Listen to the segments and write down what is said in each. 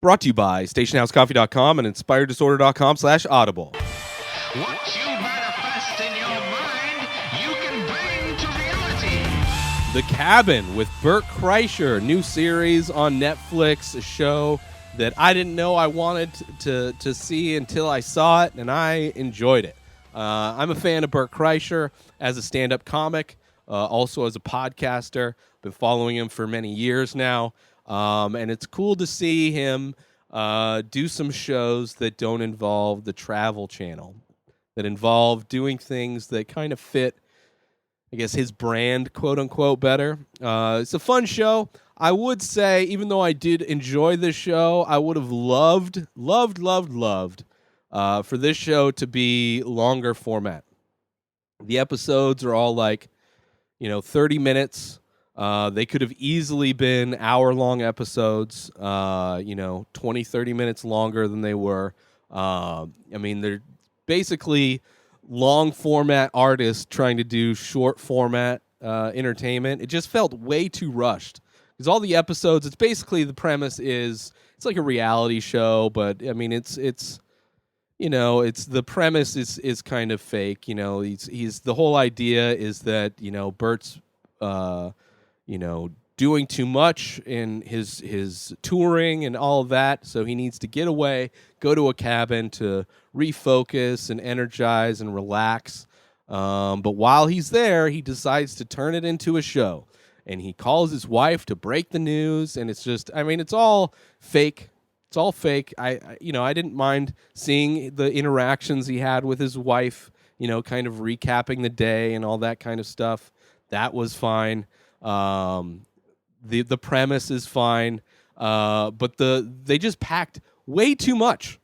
Brought to you by stationhousecoffee.com and inspireddisorder.com/audible. What you manifest in your mind, you can bring to reality. The Cabin with Bert Kreischer, new series on Netflix, a show that I didn't know I wanted to see until I saw it, and I enjoyed it. I'm a fan of Bert Kreischer as a stand-up comic, also as a podcaster. Been following him for many years now, and it's cool to see him do some shows that don't involve the Travel Channel, that involve doing things that kind of fit, I guess, his brand, quote unquote, better. It's a fun show. I would say, even though I did enjoy this show, I would have loved for this show to be longer format. The episodes are all 30 minutes. They could have easily been hour-long episodes, 20, 30 minutes longer than they were. They're basically long-format artists trying to do short-format entertainment. It just felt way too rushed. Because all the episodes, it's basically the premise is, it's like a reality show, but, it's the premise is kind of fake. He's the whole idea is that, Bert's, doing too much in his touring and all of that, so he needs to get away, go to a cabin to refocus and energize and relax. But while he's there, he decides to turn it into a show, and he calls his wife to break the news, and it's just, it's all fake. It's all fake. I didn't mind seeing the interactions he had with his wife, kind of recapping the day and all that kind of stuff. That was fine. The premise is fine, but they just packed way too much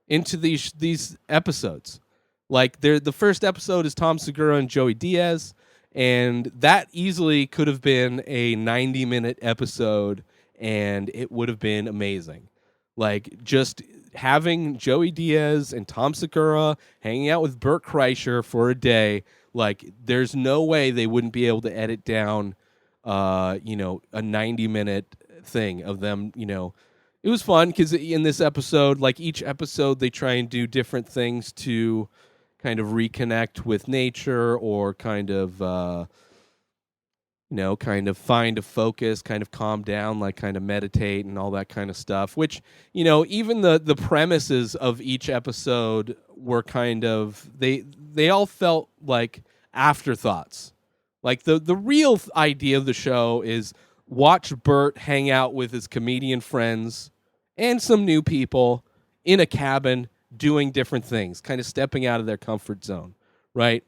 into these episodes. Like the first episode is Tom Segura and Joey Diaz, and that easily could have been a 90-minute episode, and it would have been amazing. Like, just having Joey Diaz and Tom Segura hanging out with Bert Kreischer for a day, there's no way they wouldn't be able to edit down a 90-minute thing of them. It was fun because in this episode, each episode, they try and do different things to kind of reconnect with nature, or kind of find a focus, kind of calm down, kind of meditate and all that kind of stuff, which, even the premises of each episode were kind of, they all felt like afterthoughts. Like the real idea of the show is watch Bert hang out with his comedian friends and some new people in a cabin doing different things, kind of stepping out of their comfort zone, right?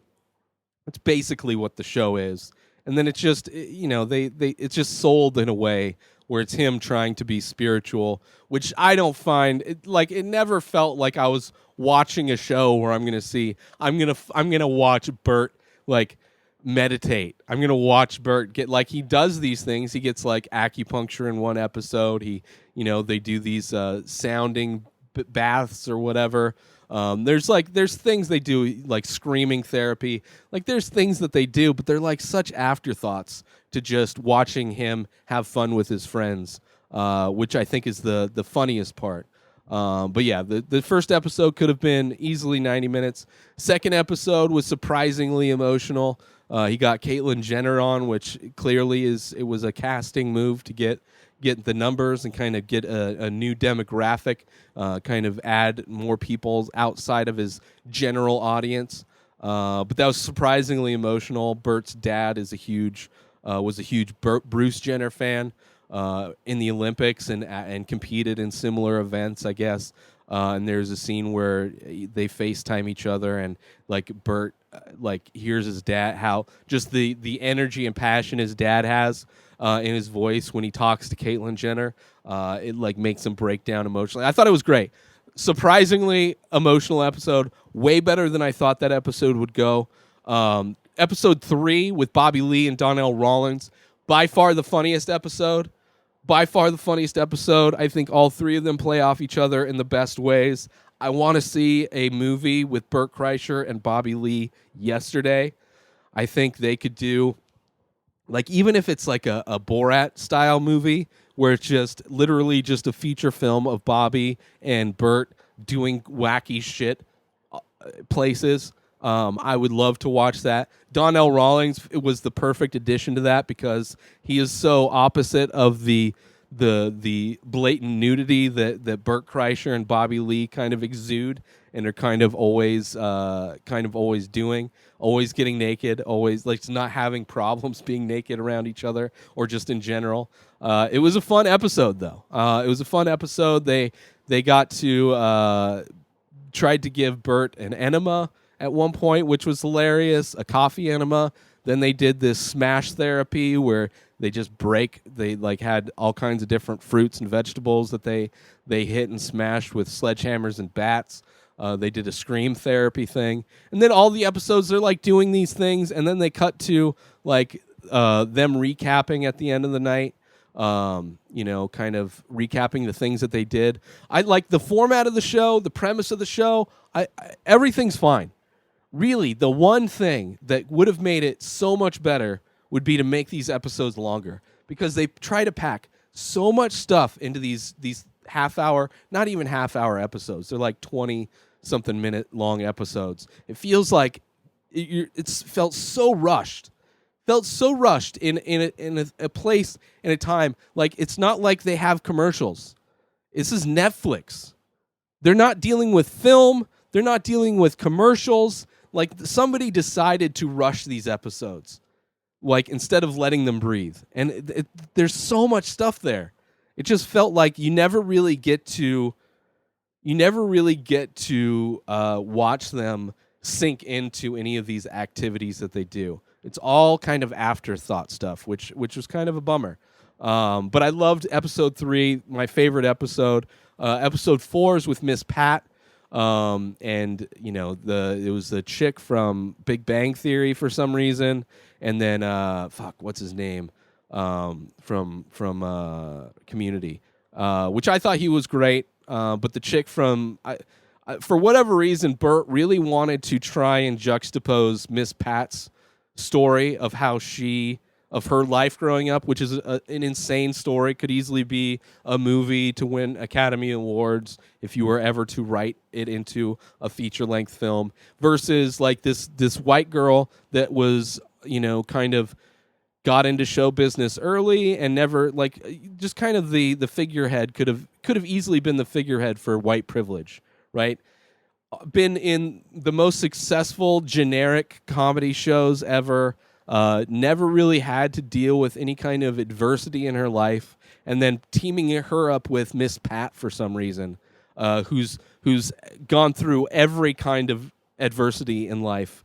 That's basically what the show is. And then it's just, it's just sold in a way where it's him trying to be spiritual, which I don't find it never felt like I was watching a show where I'm going to watch Bert meditate. I'm going to watch Bert get, he does these things. He gets acupuncture in one episode. They do these sounding baths or whatever. There's things they do, like screaming therapy. There's things that they do, but they're such afterthoughts to just watching him have fun with his friends, which I think is the funniest part. But yeah, the first episode could have been easily 90 minutes. Second episode was surprisingly emotional. He got Caitlyn Jenner on, which clearly it was a casting move to get the numbers and kind of get a new demographic, kind of add more people outside of his general audience. But that was surprisingly emotional. Bert's dad was a huge Bruce Jenner fan in the Olympics and competed in similar events, I guess. And there's a scene where they FaceTime each other, and Bert hears his dad, how just the energy and passion his dad has in his voice when he talks to Caitlyn Jenner. It makes him break down emotionally. I thought it was great. Surprisingly emotional episode, way better than I thought that episode would go. Episode 3 with Bobby Lee and Donnell Rawlings, by far the funniest episode. I think all three of them play off each other in the best ways. I want to see a movie with Bert Kreischer and Bobby Lee yesterday. I think they could do, even if it's a Borat style movie where it's just literally just a feature film of Bobby and Bert doing wacky shit places. I would love to watch that. Donnell Rawlings was the perfect addition to that because he is so opposite of the blatant nudity that Bert Kreischer and Bobby Lee kind of exude and are kind of always doing, always getting naked, always like not having problems being naked around each other or just in general. It was a fun episode though. It was a fun episode. They got to tried to give Bert an enema at one point, which was hilarious, a coffee enema. Then they did this smash therapy where they just they like had all kinds of different fruits and vegetables that they hit and smashed with sledgehammers and bats. They did a scream therapy thing. And then all the episodes, they're like doing these things, and then they cut to like them recapping at the end of the night. Kind of recapping the things that they did. I like the format of the show, the premise of the show. Everything's fine. Really, the one thing that would have made it so much better would be to make these episodes longer because they try to pack so much stuff into these half-hour, not even half-hour episodes. They're like 20-something minute long episodes. It feels like it's felt so rushed. Felt so rushed in a place in a time. Like it's not like they have commercials. This is Netflix. They're not dealing with film. They're not dealing with commercials. Like somebody decided to rush these episodes, like instead of letting them breathe. And there's so much stuff there. It just felt like you never really get to watch them sink into any of these activities that they do. It's all kind of afterthought stuff, which was kind of a bummer. But I loved episode 3, my favorite episode. Episode 4 is with Miss Pat. And it was the chick from Big Bang Theory for some reason, and then what's his name from Community, which I thought he was great, but the chick from for whatever reason Bert really wanted to try and juxtapose Miss Pat's story of of her life growing up, which is an insane story, could easily be a movie to win Academy Awards if you were ever to write it into a feature-length film, versus like this white girl that was, kind of got into show business early and never just kind of the figurehead could have easily been the figurehead for white privilege, right? Been in the most successful generic comedy shows ever. Never really had to deal with any kind of adversity in her life, and then teaming her up with Miss Pat for some reason, who's gone through every kind of adversity in life,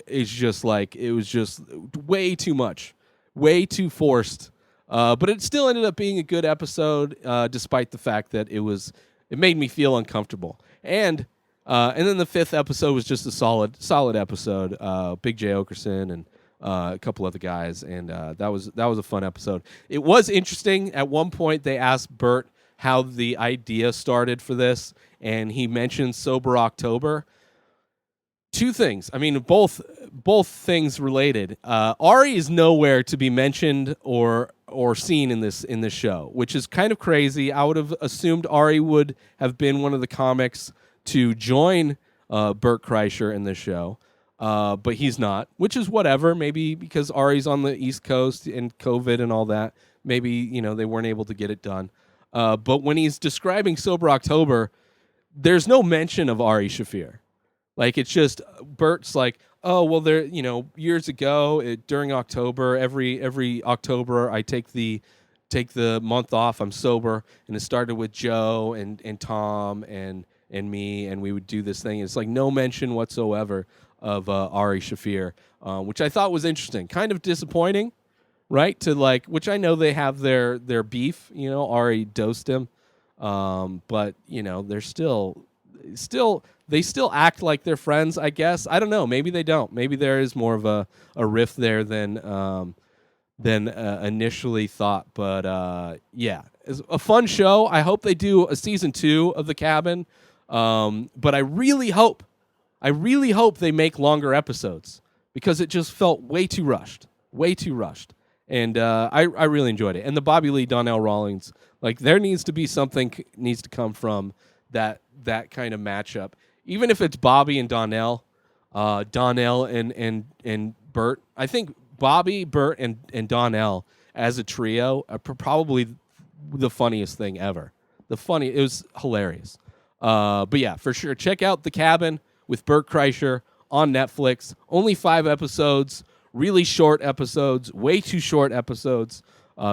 is just like it was just way too much, way too forced. But it still ended up being a good episode, despite the fact that it made me feel uncomfortable. And then the 5th episode was just a solid episode. Big J. Okerson and a couple other guys, and that was a fun episode. It was interesting. At one point, they asked Bert how the idea started for this, and he mentioned Sober October. Two things. I mean, both things related. Ari is nowhere to be mentioned or seen in this show, which is kind of crazy. I would have assumed Ari would have been one of the comics to join Bert Kreischer in this show, but he's not, which is whatever. Maybe because Ari's on the East Coast and COVID and all that, maybe they weren't able to get it done. But when he's describing Sober October, there's no mention of Ari Shaffir. Like it's just Bert's like, oh well, there years ago during October, every October I take the month off. I'm sober, and it started with Joe and Tom and me, and we would do this thing. It's like no mention whatsoever of Ari Shaffir, which I thought was interesting. Kind of disappointing, right? Which I know they have their beef. Ari dosed him, but they're they still act like they're friends. I guess I don't know. Maybe they don't. Maybe there is more of a rift there than initially thought. But yeah, it's a fun show. I hope they do a season 2 of The Cabin. But I really hope they make longer episodes because it just felt way too rushed. And I really enjoyed it. And the Bobby Lee Donnell Rawlings, like there needs to be something needs to come from that kind of matchup, even if it's Bobby and Donnell, Donnell and Bert. I think Bobby, Bert, and Donnell as a trio are probably the funniest thing ever. It was hilarious. But yeah, for sure, check out The Cabin with Bert Kreischer on Netflix. Only 5 episodes, really short episodes, way too short episodes.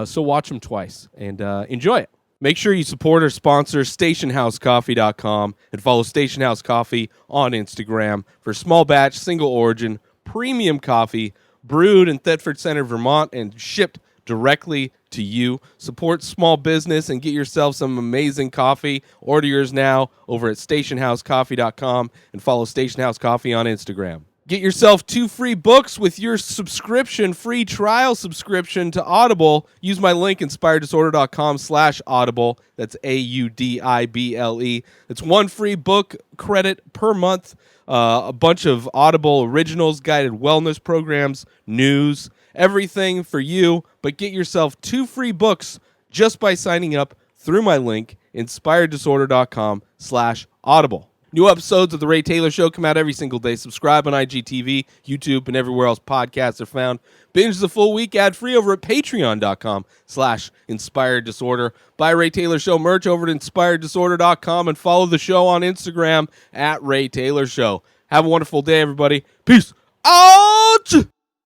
So watch them twice and enjoy it. Make sure you support our sponsor, StationHouseCoffee.com, and follow Station House Coffee on Instagram for small batch, single origin, premium coffee brewed in Thetford Center, Vermont, and shipped directly to you. Support small business and get yourself some amazing coffee. Order yours now over at StationHouseCoffee.com and follow Station House Coffee on Instagram. Get yourself 2 free books with your free trial subscription to Audible. Use my link, inspireddisorder.com/audible. That's AUDIBLE. It's 1 free book credit per month. A bunch of Audible originals, guided wellness programs, news, everything for you. But get yourself 2 free books just by signing up through my link, inspireddisorder.com/audible. New episodes of The Ray Taylor Show come out every single day. Subscribe on IGTV, YouTube, and everywhere else podcasts are found. Binge the full week ad-free over at patreon.com/inspireddisorder. Buy Ray Taylor Show merch over at inspireddisorder.com and follow the show on Instagram at Ray Taylor Show. Have a wonderful day, everybody. Peace out!